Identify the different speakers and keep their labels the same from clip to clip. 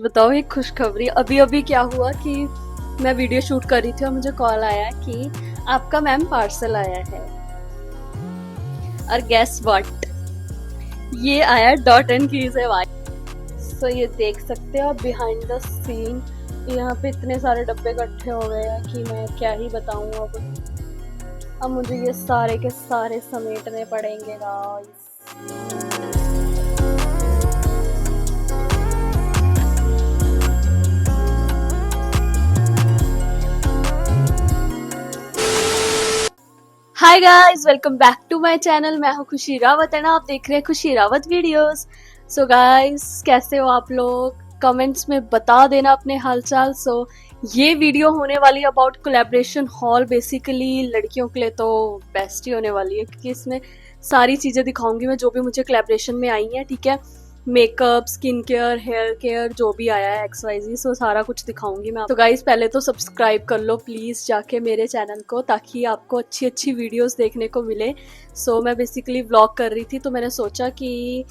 Speaker 1: बताओ एक खुशखबरी। अभी अभी क्या हुआ कि मैं वीडियो शूट कर रही थी और मुझे कॉल आया कि आपका मैम पार्सल आया है। और गेस व्हाट, ये आया डॉट एंड की से सो ये देख सकते हो बिहाइंड द सीन। यहाँ पे इतने सारे डब्बे इकट्ठे हो गए हैं कि मैं क्या ही बताऊँ। अब मुझे ये सारे के सारे समेटने पड़ेंगे guys. Hi guys, welcome back to my channel. मैं हूँ खुशी रावत एंड आप देख रहे हैं खुशी रावत वीडियोस। सो गाइस, कैसे हो आप लोग? कमेंट्स में बता देना अपने हालचाल। सो ये वीडियो होने वाली है अबाउट कोलैबोरेशन हॉल। बेसिकली लड़कियों के लिए तो बेस्ट ही होने वाली है क्योंकि इसमें सारी चीज़ें दिखाऊंगी मैं जो भी मुझे कोलैबोरेशन में आई हैं। ठीक है, makeup, skin care, hair care, जो भी आया है XYZ, सो सारा कुछ दिखाऊंगी मैं। तो गाइज पहले तो सब्सक्राइब कर लो प्लीज़ जाके मेरे चैनल को, ताकि आपको अच्छी अच्छी वीडियोस देखने को मिले। सो मैं बेसिकली व्लॉग कर रही थी तो मैंने सोचा कि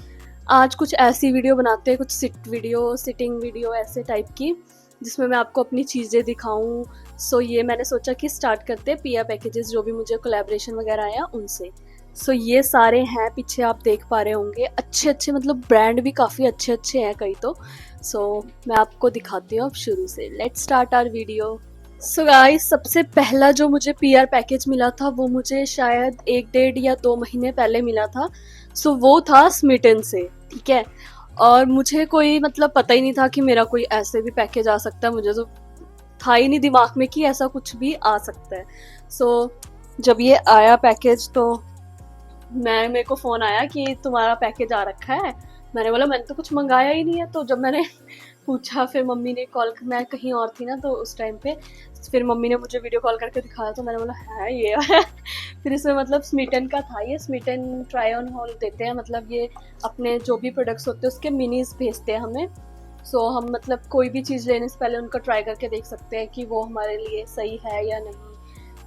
Speaker 1: आज कुछ ऐसी वीडियो बनाते हैं, कुछ सिटिंग वीडियो ऐसे टाइप की, जिसमें मैं आपको अपनी चीज़ें दिखाऊं। सो ये मैंने सोचा कि स्टार्ट करते हैं पिया पैकेजेस, जो भी मुझे कोलैबोरेशन वगैरह आया उनसे। सो ये सारे हैं, पीछे आप देख पा रहे होंगे अच्छे अच्छे, मतलब ब्रांड भी काफ़ी अच्छे अच्छे हैं कई तो। सो मैं आपको दिखाती हूँ अब शुरू से। Let's start our video. So guys, सबसे पहला जो मुझे PR पैकेज मिला था वो मुझे शायद 1 डेढ़ या 2 महीने पहले मिला था। सो वो था स्मिटन से। ठीक है, और मुझे कोई मतलब पता ही नहीं था कि मेरा कोई ऐसे भी पैकेज आ सकता है। मुझे तो था ही नहीं दिमाग में कि ऐसा कुछ भी आ सकता है। सो जब ये आया पैकेज तो मेरे को फ़ोन आया कि तुम्हारा पैकेज आ रखा है। मैंने बोला मैंने तो कुछ मंगाया ही नहीं है। तो जब मैंने पूछा, फिर मम्मी ने कॉल, मैं कहीं और थी ना तो उस टाइम पे, फिर मम्मी ने मुझे वीडियो कॉल करके दिखाया तो मैंने बोला है ये है। फिर इसमें मतलब स्मिटन का था। ये स्मिटन ट्राई ऑन हॉल देते हैं, मतलब ये अपने जो भी प्रोडक्ट्स होते हैं उसके मिनीज भेजते हैं हमें। सो हम मतलब कोई भी चीज़ लेने से पहले उनका ट्राई करके देख सकते हैं कि वो हमारे लिए सही है या नहीं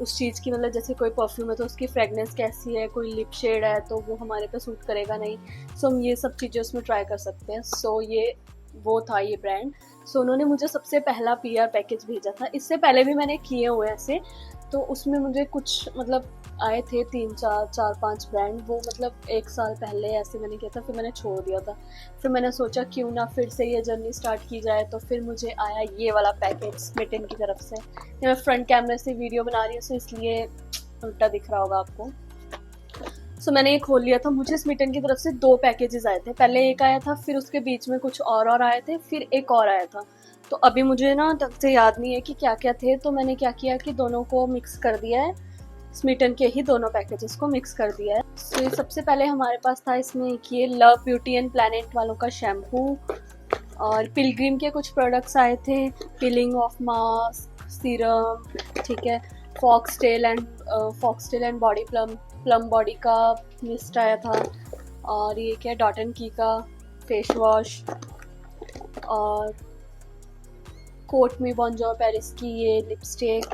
Speaker 1: उस चीज़ की। मतलब जैसे कोई परफ्यूम है तो उसकी फ्रेगनेंस कैसी है, कोई लिप शेड है तो वो हमारे पे सूट करेगा नहीं। सो हम ये सब चीज़ें उसमें ट्राई कर सकते हैं। सो ये वो था ये ब्रांड। सो उन्होंने मुझे सबसे पहला PR पैकेज भेजा था। इससे पहले भी मैंने किए हुए ऐसे, तो उसमें मुझे कुछ मतलब आए थे 3 4 4 5 ब्रांड। वो मतलब 1 साल पहले ऐसे मैंने किया था, फिर मैंने छोड़ दिया था। फिर मैंने सोचा क्यों ना फिर से ये जर्नी स्टार्ट की जाए, तो फिर मुझे आया ये वाला पैकेज स्मिटन की तरफ से। मैं फ्रंट कैमरे से वीडियो बना रही हूँ सो इसलिए उल्टा दिख रहा होगा आपको। सो मैंने ये खोल लिया था। मुझे स्मिटन की तरफ से 2 पैकेजेस आए थे। पहले एक आया था, फिर उसके बीच में कुछ और आए थे, फिर एक और आया था। तो अभी मुझे ना ढंग से याद नहीं है कि क्या क्या थे। तो मैंने क्या किया कि दोनों को मिक्स कर दिया है, स्मिटन के ही दोनों पैकेजेस को मिक्स कर दिया है। तो सबसे पहले हमारे पास था इसमें एक ये लव ब्यूटी एंड प्लैनेट वालों का शैम्पू, और पिलग्रिम के कुछ प्रोडक्ट्स आए थे, पीलिंग ऑफ मास्क, सीरम, ठीक है, foxtail and body plum body का मिस्ट आया था, और ये क्या डॉट एंड की का फेस वॉश, और कोट मी बॉन्जोर पेरिस की ये लिपस्टिक,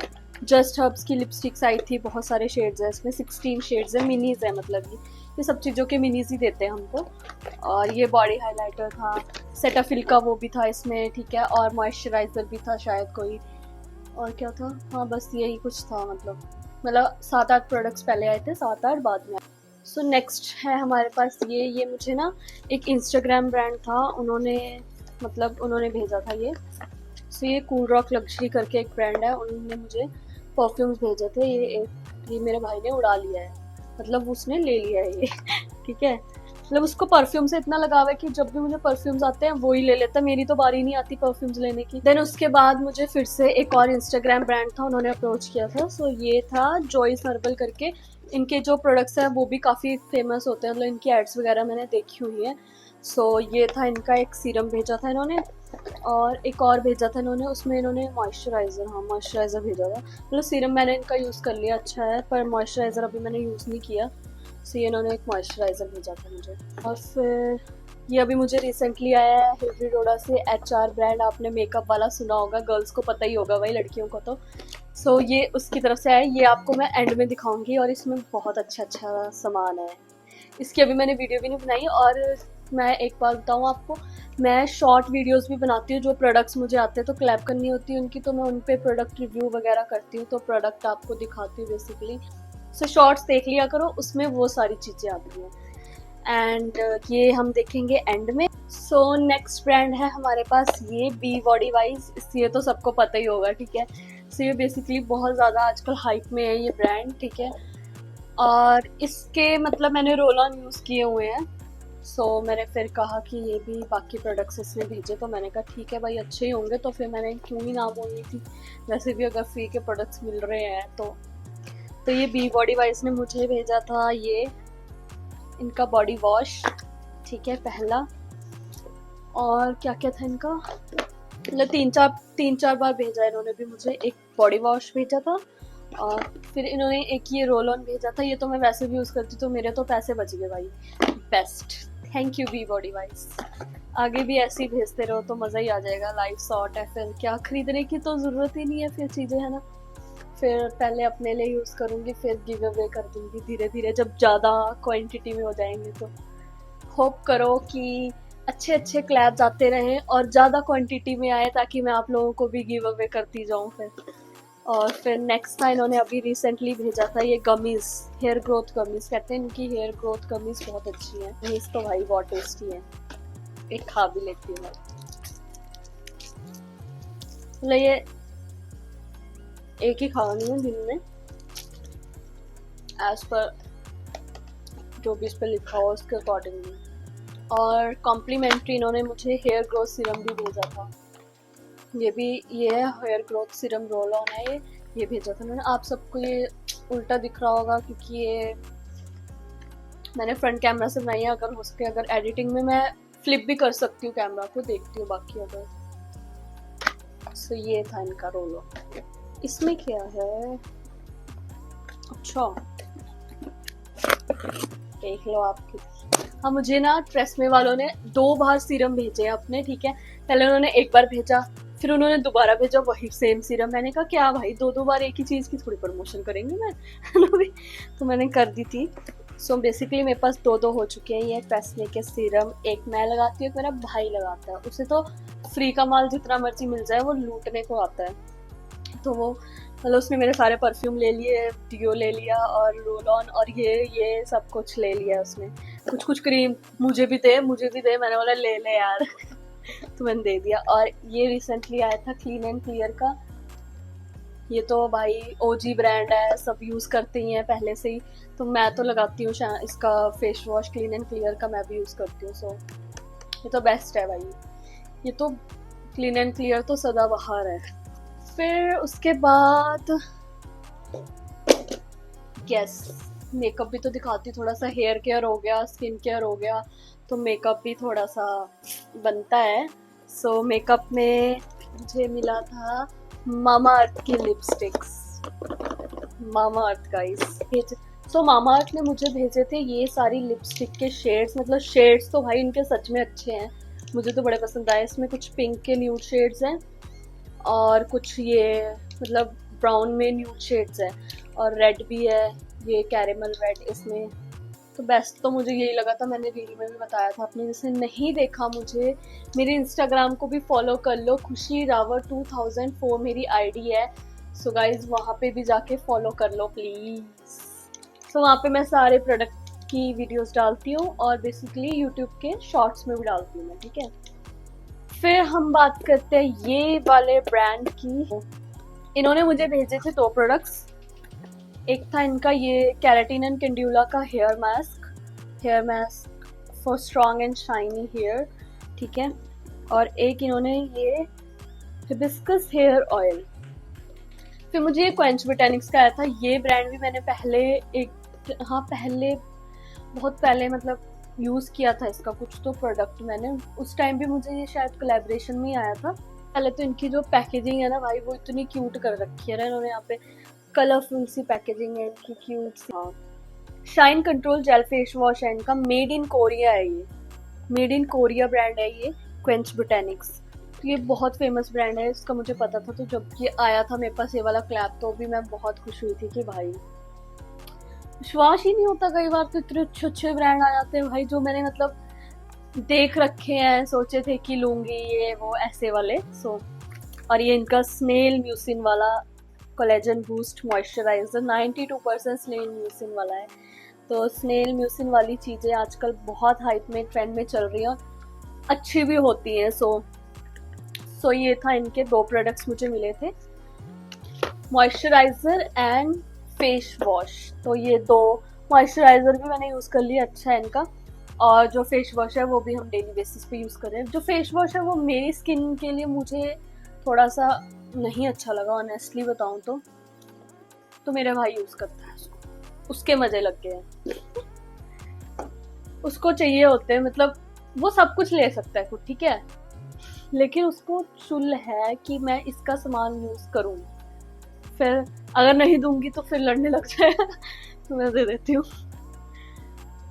Speaker 1: जस्ट हर्ब्स की लिपस्टिक्स आई थी। बहुत सारे शेड्स हैं इसमें, 16 शेड्स है, मिनीज है, मतलब ये सब चीज़ों के मिनीज ही देते हैं हमको। और ये बॉडी हाइलाइटर था, सेटाफिल का वो भी था इसमें, ठीक है, और मॉइस्चराइज़र भी था शायद कोई, और क्या था, हाँ बस यही कुछ था। मतलब 7 8 प्रोडक्ट्स पहले आए थे, 7 8 बाद में। सो नेक्स्ट है हमारे पास ये मुझे ना एक इंस्टाग्राम ब्रांड था, उन्होंने भेजा था ये। सो ये कूल रॉक लग्जरी करके एक ब्रांड है, उन्होंने मुझे परफ्यूम्स भेजे थे। ये मेरे भाई ने उड़ा लिया है, मतलब उसने ले लिया है ये। ठीक है, मतलब उसको परफ्यूम से इतना लगाव है कि जब भी मुझे परफ्यूम्स आते हैं वो ही ले लेता है, मेरी तो बारी नहीं आती परफ्यूम्स लेने की। देन उसके बाद मुझे फिर से एक और इंस्टाग्राम ब्रांड था, उन्होंने अप्रोच किया था। सो ये था जॉयस हर्बल करके। इनके जो प्रोडक्ट्स हैं वो भी काफ़ी फेमस होते हैं, मतलब इनकी एड्स वगैरह मैंने देखी हुई है। सो ये था इनका एक सीरम भेजा था इन्होंने, और एक और भेजा था इन्होंने, उसमें इन्होंने मॉइस्चराइज़र भेजा था। मतलब सीरम मैंने इनका यूज़ कर लिया, अच्छा है, पर मॉइस्चराइज़र अभी मैंने यूज़ नहीं किया। सो ये इन्होंने एक मॉइस्चराइज़र भेजा था मुझे। और फिर ये अभी मुझे रिसेंटली आया है हिलरी डोडा से HR ब्रांड। आपने मेकअप वाला सुना होगा, गर्ल्स को पता ही होगा भाई, लड़कियों को तो। सो ये उसकी तरफ से आया, ये आपको मैं एंड में दिखाऊंगी, और इसमें बहुत अच्छा अच्छा सामान है। इसकी अभी मैंने वीडियो भी नहीं बनाई। और मैं एक बात बताऊँ आपको, मैं शॉर्ट वीडियोस भी बनाती हूँ, जो प्रोडक्ट्स मुझे आते हैं तो क्लैप करनी होती है उनकी, तो मैं उन पे प्रोडक्ट रिव्यू वगैरह करती हूँ, तो प्रोडक्ट आपको दिखाती हूँ बेसिकली। सो शॉर्ट्स देख लिया करो, उसमें वो सारी चीज़ें आती हैं। एंड ये हम देखेंगे एंड में। सो नेक्स्ट ब्रांड है हमारे पास ये बी बॉडी वाइज, ये तो सबको पता ही होगा, ठीक है। सो ये बेसिकली बहुत ज़्यादा आजकल हाइप में है ये ब्रांड, ठीक है। और इसके मतलब मैंने रोल ऑन यूज़ किए हुए हैं। सो मैंने फिर कहा कि ये भी बाकी प्रोडक्ट्स इसने भेजे, तो मैंने कहा ठीक है भाई, अच्छे ही होंगे, तो फिर मैंने क्यों ही ना बोलनी थी, वैसे भी अगर फ्री के प्रोडक्ट्स मिल रहे हैं तो ये बी बॉडी वाइज ने मुझे भेजा था ये इनका बॉडी वॉश, ठीक है, पहला। और क्या क्या था इनका, मतलब तीन चार बार भेजा इन्होंने भी मुझे। एक बॉडी वॉश भेजा था और फिर इन्होंने एक ये रोल ऑन भेजा था। ये तो मैं वैसे भी यूज़ करती, तो मेरे तो पैसे बच गए भाई, best, thank you be body wise. आगे भी ऐसे ही भेजते रहो तो मज़ा ही आ जाएगा। लाइफ शॉर्ट है, फिर क्या खरीदने की तो ज़रूरत ही नहीं है फिर चीज़ें, है ना। फिर पहले अपने लिए यूज़ करूँगी, फिर गिव अवे कर दूँगी धीरे धीरे, जब ज़्यादा क्वांटिटी में हो जाएंगे। तो होप करो कि अच्छे अच्छे क्लैब्स आते रहें और ज़्यादा क्वांटिटी में आए, ताकि मैं आप लोगों को भी गिव अवे करती जाऊँ फिर। और फिर नेक्स्ट था इन्होंने अभी रिसेंटली भेजा था ये गमीज़, हेयर ग्रोथ गमीज़ कहते हैं। इनकी हेयर ग्रोथ गमीज़ बहुत अच्छी है। गमीज़ तो भाई बहुत टेस्टी है, एक खा भी लेती हूँ मैं। मतलब ये एक ही खानी है दिन में, एज पर जो भी इस पर लिखा हो उसके अकॉर्डिंगली। और कॉम्प्लीमेंट्री इन्होंने मुझे हेयर ग्रोथ सीरम भी भेजा था। ये है hair growth serum roll on है ये भेजा था उन्होंने। आप सबको ये उल्टा दिख रहा होगा क्योंकि ये मैंने फ्रंट कैमरा से बनाई है। अगर हो सके, अगर एडिटिंग में मैं फ्लिप भी कर सकती हूँ कैमरा को, देखती हूँ बाकी अगर। सो ये था इनका रोल ऑन। इसमें क्या है, अच्छा देख लो आप खुद। हाँ, मुझे ना ट्रेसमे वालों ने 2 बार सीरम भेजे हैं अपने, ठीक है। पहले उन्होंने एक बार भेजा, फिर उन्होंने दोबारा भेजा वही सेम सीरम। मैंने कहा क्या भाई, 2 बार एक ही चीज़ की थोड़ी प्रमोशन करेंगे मैं तो मैंने कर दी थी। सो बेसिकली मेरे पास 2 हो चुके हैं ये ट्रेसमे के सीरम। एक मैं लगाती हूँ, एक मेरा भाई लगाता है। उसे तो फ्री का माल जितना मर्जी मिल जाए वो लूटने को आता है। तो वो मतलब उसने मेरे सारे परफ्यूम ले लिए, डियो ले लिया और रोल ऑन और ये सब कुछ ले लिया उसने। कुछ क्रीम मुझे भी दे। मैंने बोला ले ले यार तो मैंने दे दिया। और ये रिसेंटली आया था क्लीन एंड क्लियर का। ये तो भाई ओजी ब्रांड है, सब यूज़ करते ही हैं पहले से ही। तो मैं तो लगाती हूँ इसका face wash clean and clear का, मैं भी यूज़ करती हूँ। सो ये तो बेस्ट है भाई। ये तो क्लीन एंड क्लियर तो सदाबहार है। फिर उसके बाद मेकअप भी तो दिखाती, थोड़ा सा हेयर केयर हो गया, स्किन केयर हो गया, तो मेकअप भी थोड़ा सा बनता है। सो मेकअप में मुझे मिला था मामा अर्थ की लिपस्टिक्स, मामा अर्थ गाइस। सो मामा अर्थ ने मुझे भेजे थे ये सारी लिपस्टिक के शेड्स। मतलब शेड्स तो भाई इनके सच में अच्छे हैं, मुझे तो बड़े पसंद आए। इसमें कुछ पिंक के न्यूड शेड्स हैं और कुछ ये मतलब ब्राउन में न्यूड शेड्स है, और रेड भी है, ये कैरेमल रेड इसमें। तो बेस्ट तो मुझे यही लगा था, मैंने रील में भी बताया था। आपने जिसने नहीं देखा, मुझे मेरे इंस्टाग्राम को भी फॉलो कर लो, खुशी रावत 2004 मेरी आईडी है। सो गाइज वहाँ पे भी जाके फॉलो कर लो प्लीज़। सो वहाँ पे मैं सारे प्रोडक्ट की वीडियोस डालती हूँ और बेसिकली यूट्यूब के शॉर्ट्स में भी डालती हूँ मैं, ठीक है। फिर हम बात करते हैं ये वाले ब्रांड की। इन्होंने मुझे भेजे थे 2 प्रोडक्ट्स। एक था इनका ये केराटिन एंड कैंड्यूला का hair mask for strong and shiny hair, ठीक है। और एक इन्होंने ये हिबिस्कस हेयर ऑयल। फिर मुझे ये क्वेंच बोटैनिक्स का आया था। ये ब्रांड भी मैंने बहुत पहले मतलब यूज़ किया था इसका कुछ तो प्रोडक्ट मैंने। उस टाइम भी मुझे ये शायद कोलैबोरेशन में ही आया था। पहले तो इनकी जो पैकेजिंग है ना भाई, वो इतनी क्यूट कर रखी है ना इन्होंने। यहाँ पे कलरफुल सी पैकेजिंग है इनकी, क्यूट सी। हाँ, shine control jail face wash है इनका, मेड इन कोरिया है ये, मेड इन कोरिया ब्रांड है ये क्वेंच बोटैनिक्स। तो ये बहुत फेमस ब्रांड है, इसका मुझे पता था। तो जब ये आया था मेरे पास ये वाला क्लैप, तो भी मैं बहुत खुश हुई थी कि भाई विश्वास ही नहीं होता, कई बार तो इतने अच्छे ब्रांड आ जाते हैं भाई, जो मैंने मतलब देख रखे हैं, सोचे थे कि लूंगी ये वो ऐसे वाले। और ये इनका स्नेल म्यूसिन वाला collagen boost moisturizer 92% snail mucin वाला है। तो स्नेल म्यूसिन वाली चीज़ें आजकल बहुत हाइप में ट्रेंड में चल रही हैं, अच्छी भी होती हैं। सो ये था, इनके 2 प्रोडक्ट्स मुझे मिले थे, मॉइस्चराइजर एंड फेस वॉश। तो ये 2 मॉइस्चराइजर भी मैंने यूज़ कर लिया, अच्छा है इनका। और जो फेस वॉश है वो भी हम डेली बेसिस पे यूज़ कर रहे हैं। जो फेस वॉश है वो मेरी स्किन के लिए मुझे थोड़ा सा नहीं अच्छा लगा, ऑनेस्टली बताऊँ तो मेरा भाई यूज़ करता है उसको, उसके मज़े लग गए हैं। उसको चाहिए होते हैं, मतलब वो सब कुछ ले सकता है खुद, ठीक है, लेकिन उसको चुल है कि मैं इसका सामान यूज़ करूँ। फिर अगर नहीं दूंगी तो फिर लड़ने लग जाएगा। तो मैं दे देती हूँ,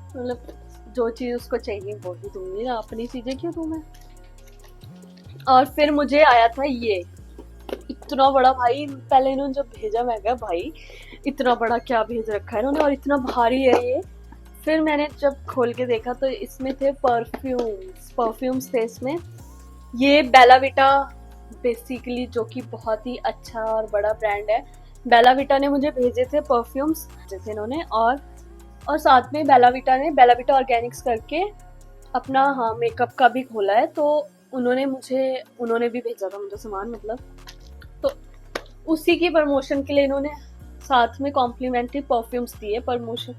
Speaker 1: मतलब जो चीज़ उसको चाहिए वो ही दूंगी ना, अपनी चीज़ें क्यों दूँ मैं। और फिर मुझे आया था ये इतना बड़ा, भाई पहले इन्होंने जब भेजा मैं कहा भाई इतना बड़ा क्या भेज रखा है इन्होंने और इतना भारी है ये। फिर मैंने जब खोल के देखा तो इसमें थे परफ्यूम्स थे इसमें। ये बेला विटा बेसिकली, जो कि बहुत ही अच्छा और बड़ा ब्रांड है। बेला विटा ने मुझे भेजे थे परफ्यूम्स, जैसे इन्होंने, और साथ में बेला विटा ऑर्गेनिक्स करके अपना, हाँ, मेकअप का भी खोला है। तो उन्होंने भी भेजा था मुझे सामान, मतलब तो उसी की प्रमोशन के लिए इन्होंने साथ में कॉम्प्लीमेंट्री परफ्यूम्स दिए। प्रमोशन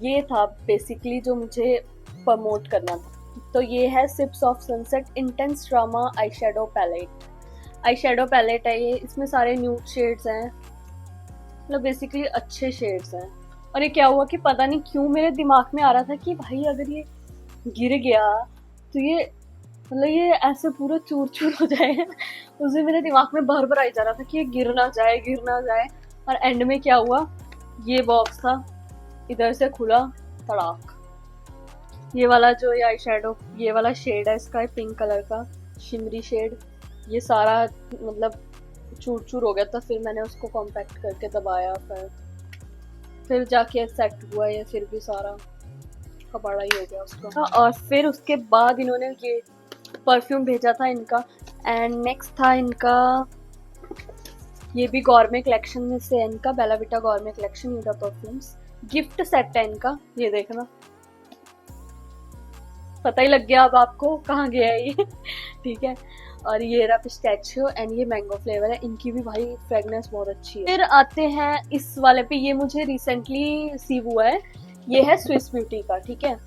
Speaker 1: ये था बेसिकली जो मुझे प्रमोट करना था। तो ये है sips of sunset intense drama eye shadow palette है ये। इसमें सारे न्यूड शेड्स हैं, मतलब बेसिकली अच्छे शेड्स हैं। और ये क्या हुआ कि पता नहीं क्यों मेरे दिमाग में आ रहा था कि भाई अगर ये गिर गया तो ये, मतलब ये ऐसे पूरा चूर चूर हो जाए। उसे मेरे दिमाग में भर भर आई जा रहा था कि ये गिर ना जाए। और एंड में क्या हुआ, ये बॉक्स था, इधर से खुला, तड़ाक, ये वाला जो ये आई शेडो, ये वाला शेड है इसका, पिंक कलर का शिमरी शेड, ये सारा मतलब चूर चूर हो गया था। फिर मैंने उसको कॉम्पैक्ट करके दबाया, फिर जाके सेट हुआ ये, फिर भी सारा कबाड़ा ही हो गया उसका। और फिर उसके बाद इन्होंने ये परफ्यूम भेजा था इनका। एंड नेक्स्ट था इनका, ये भी गॉर्मे कलेक्शन में से है इनका, बेला विटा गॉर्मे कलेक्शन, इनका परफ्यूम्स गिफ्ट सेट है इनका, ये देखना, पता ही लग गया अब आपको कहाँ गया है ये। ठीक है। और ये रहा पिस्टैचियो एंड ये मैंगो फ्लेवर है, इनकी भी भाई फ्रेगनेंस बहुत अच्छी है। फिर आते हैं इस वाले पे, ये मुझे रिसेंटली रिसीव हुआ है, ये है स्विस ब्यूटी का, ठीक है।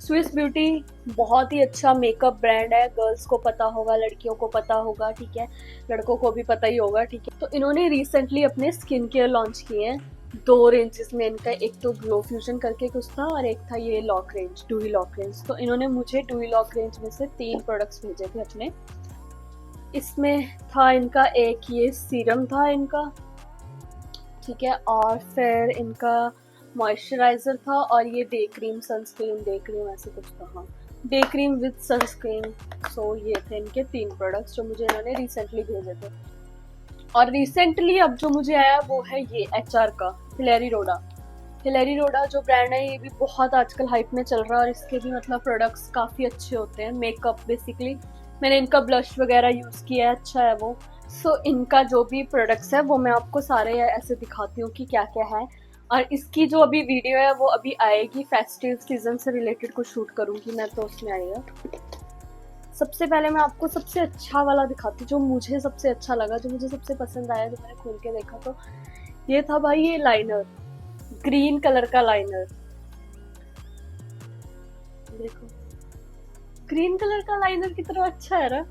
Speaker 1: स्विस ब्यूटी बहुत ही अच्छा मेकअप ब्रांड है, गर्ल्स को पता होगा, लड़कियों को पता होगा, ठीक है, लड़कों को भी पता ही होगा, ठीक है। तो इन्होंने रिसेंटली अपने स्किन केयर लॉन्च किए हैं 2 रेंजेस में इनका, एक तो ग्लो फ्यूजन करके कुछ था और एक था ये लॉक रेंज, डूई लॉक रेंज। तो इन्होंने मुझे डूई लॉक रेंज में से 3 प्रोडक्ट्स भेजे थे अपने। इसमें था इनका एक ये सीरम था इनका, ठीक है, और फिर इनका मॉइस्चराइजर था, और ये डे क्रीम ऐसे कुछ था, हाँ, डे क्रीम विद सनस्क्रीन। सो ये थे इनके 3 प्रोडक्ट्स जो मुझे इन्होंने रिसेंटली भेजे थे। और रिसेंटली अब जो मुझे आया वो है ये HR का हिलेरी रोडा जो ब्रांड है, ये भी बहुत आजकल हाइप में चल रहा है और इसके भी मतलब प्रोडक्ट्स काफ़ी अच्छे होते हैं, मेकअप बेसिकली। मैंने इनका ब्लश वगैरह यूज़ किया है, अच्छा है वो। सो इनका जो भी प्रोडक्ट्स है वो मैं आपको सारे ऐसे दिखाती हूँ कि क्या क्या है। और इसकी जो अभी वीडियो है वो अभी आएगी, फेस्टिव सीजन से रिलेटेड कुछ शूट करूँगी मैं, तो उसमें आएगा। सबसे पहले मैं आपको सबसे अच्छा वाला दिखाती हूँ, जो मुझे सबसे अच्छा लगा, जो मुझे सबसे पसंद आया, जो मैंने खोल के देखा तो ये था भाई, ये लाइनर, ग्रीन कलर का लाइनर, देखो ग्रीन कलर का लाइनर कितना अच्छा है ना।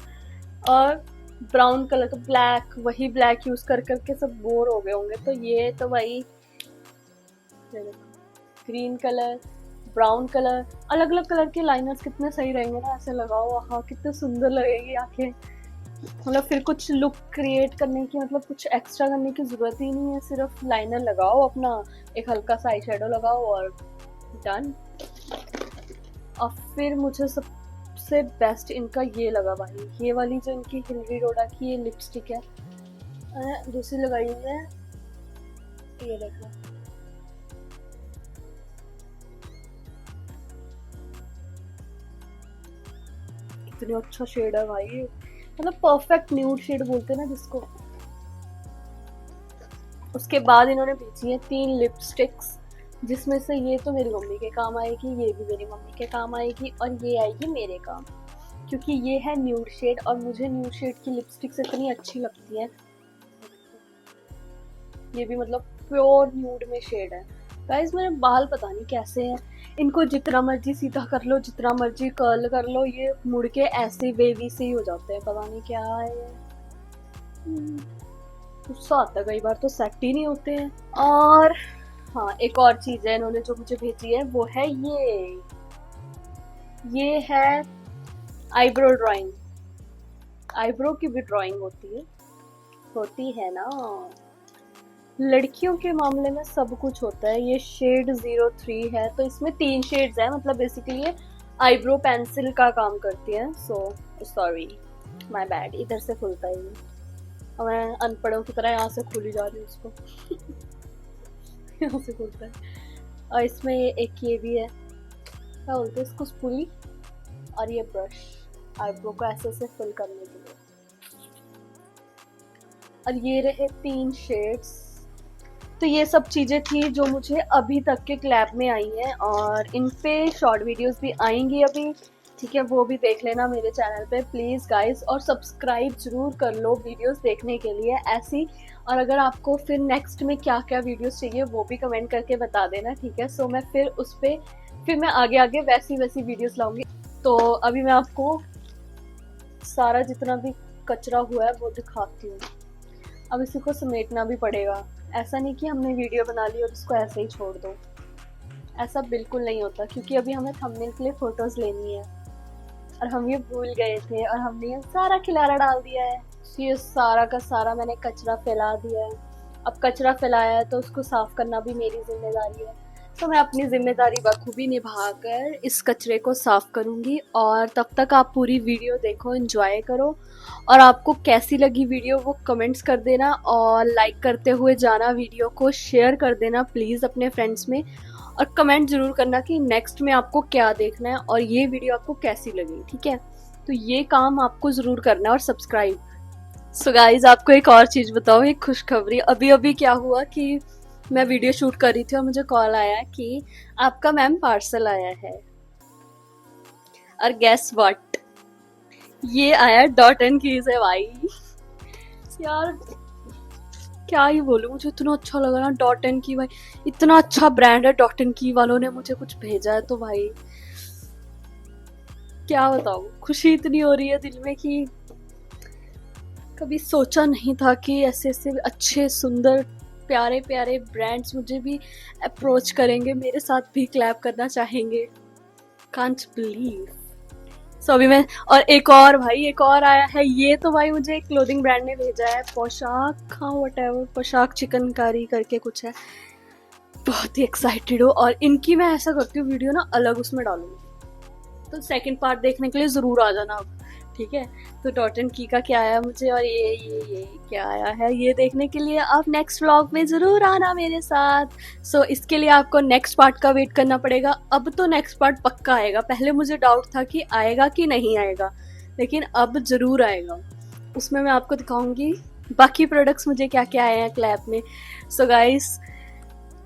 Speaker 1: और ब्राउन कलर का, ब्लैक, वही ब्लैक यूज कर करके सब बोर हो गए होंगे, तो ये तो भाई ग्रीन कलर, ब्राउन कलर, अलग अलग कलर के लाइनर्स कितने सही रहेंगे ना, ऐसे लगाओ, हाँ कितने सुंदर लगेगी आंखें। मतलब फिर कुछ लुक क्रिएट करने की, मतलब कुछ एक्स्ट्रा करने की जरूरत ही नहीं है, सिर्फ लाइनर लगाओ अपना, एक हल्का सा आई शेडो लगाओ और डन। और फिर मुझे सबसे बेस्ट इनका ये लगा भाई, ये वाली जो इनकी हिलरी रोडा की ये लिपस्टिक है, दूसरी लगाई हुई है, ये देखो, कितनी अच्छा शेड है भाई, मतलब परफेक्ट न्यूड शेड बोलते हैं ना जिसको। उसके बाद इन्होंने भेजी है 3 लिपस्टिक्स, जिसमें से ये तो मेरी मम्मी के काम आएगी, ये भी मेरी मम्मी के काम आएगी, और ये आएगी मेरे काम, क्योंकि ये है न्यूड शेड और मुझे न्यूड शेड की लिपस्टिक्स इतनी अच्छी लगती है। ये भी मतलब प्योर न्यूड में शेड है। गाइस मेरे बाल पता नहीं कैसे हैं, इनको जितना मर्जी सीधा कर लो, जितना मर्जी कर्ल कर लो, ये मुड़ के ऐसे वेवी से ही हो जाते हैं, पता नहीं क्या है ये। गुस्सा आता है कई बार तो सेट ही नहीं होते हैं। और हाँ, एक और चीज है इन्होंने जो मुझे भेजी है, वो है ये है आईब्रो ड्राइंग। आईब्रो की भी ड्राइंग होती है ना, लड़कियों के मामले में सब कुछ होता है। ये शेड 03 है, तो इसमें 3 शेड्स है, मतलब बेसिकली ये आईब्रो पेंसिल का काम करती है। सो सॉरी, माय बैड, इधर से खुलता है ये, और मैं अनपढ़ों की तरह यहाँ से खुली जा रही हूँ उसको यहाँ से खुलता है। और इसमें एक ये भी है, क्या बोलते हैं इसको, स्पूली, और ये ब्रश आईब्रो को ऐसे से फिल करने के लिए। और ये रहे 3 शेड्स। तो ये सब चीज़ें थी जो मुझे अभी तक के क्लैब में आई हैं, और इन पे शॉर्ट वीडियोस भी आएंगी अभी, ठीक है, वो भी देख लेना मेरे चैनल पे प्लीज़ गाइस, और सब्सक्राइब जरूर कर लो वीडियोस देखने के लिए ऐसी। और अगर आपको फिर नेक्स्ट में क्या क्या वीडियोस चाहिए वो भी कमेंट करके बता देना, ठीक है। सो मैं फिर उस पर फिर मैं आगे वैसी वीडियोस लाऊंगी। तो अभी मैं आपको सारा जितना भी कचरा हुआ है वो दिखाती हूँ। अब इसी को समेटना भी पड़ेगा, ऐसा नहीं कि हमने वीडियो बना ली और इसको ऐसे ही छोड़ दो, ऐसा बिल्कुल नहीं होता, क्योंकि अभी हमें थंबनेल के लिए फ़ोटोज़ लेनी है और हम ये भूल गए थे, और हमने ये सारा खिलारा डाल दिया है। ये सारा का सारा मैंने कचरा फैला दिया है। अब कचरा फैलाया है तो उसको साफ़ करना भी मेरी जिम्मेदारी है, तो मैं अपनी जिम्मेदारी बखूबी निभाकर इस कचरे को साफ़ करूँगी। और तब तक आप पूरी वीडियो देखो, एंजॉय करो, और आपको कैसी लगी वीडियो वो कमेंट्स कर देना, और लाइक करते हुए जाना, वीडियो को शेयर कर देना प्लीज़ अपने फ्रेंड्स में, और कमेंट ज़रूर करना कि नेक्स्ट में आपको क्या देखना है और ये वीडियो आपको कैसी लगी, ठीक है। तो ये काम आपको ज़रूर करना है, और सब्सक्राइब। सो गाइज आपको एक और चीज़ बताओ, एक खुशखबरी। अभी क्या हुआ कि मैं वीडियो शूट कर रही थी और मुझे कॉल आया कि आपका मैम पार्सल आया है, और गेस व्हाट, ये आया डॉट एंड की से भाई। यार क्या ही बोलूं, मुझे इतना अच्छा लगा ना डॉट एंड की, भाई इतना अच्छा ब्रांड है, डॉट एंड की वालों ने मुझे कुछ भेजा है, तो भाई क्या बताऊं, खुशी इतनी हो रही है दिल में कि कभी सोचा नहीं था कि ऐसे ऐसे अच्छे सुंदर प्यारे प्यारे ब्रांड्स मुझे भी अप्रोच करेंगे, मेरे साथ भी क्लैब करना चाहेंगे। Can't believe. सो अभी मैं, और एक और आया है, ये तो भाई मुझे एक क्लोथिंग ब्रांड ने भेजा है, पोशाक, हाँ व्हाटएवर, पोशाक चिकनकारी करके कुछ है। बहुत ही एक्साइटेड हो, और इनकी मैं ऐसा करती हूँ वीडियो ना अलग उसमें डालूंगी, तो सेकंड पार्ट देखने के लिए ज़रूर आ जाना अब, ठीक है। तो डॉट एंड की का क्या आया मुझे, और ये क्या आया है, ये देखने के लिए आप नेक्स्ट व्लॉग में ज़रूर आना मेरे साथ। सो इसके लिए आपको नेक्स्ट पार्ट का वेट करना पड़ेगा। अब तो नेक्स्ट पार्ट पक्का आएगा, पहले मुझे डाउट था कि आएगा कि नहीं आएगा, लेकिन अब ज़रूर आएगा। उसमें मैं आपको दिखाऊंगी बाकी प्रोडक्ट्स मुझे क्या क्या आए हैं क्लैब में। सो गाइस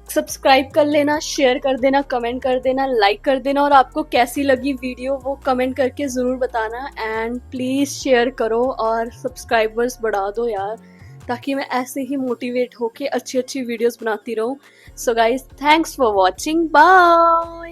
Speaker 1: सब्सक्राइब कर लेना, शेयर कर देना, कमेंट कर देना, लाइक कर देना, और आपको कैसी लगी वीडियो वो कमेंट करके ज़रूर बताना। एंड प्लीज़ शेयर करो और सब्सक्राइबर्स बढ़ा दो यार, ताकि मैं ऐसे ही मोटिवेट होके अच्छी अच्छी वीडियोस बनाती रहूँ। So guys thanks for watching, bye.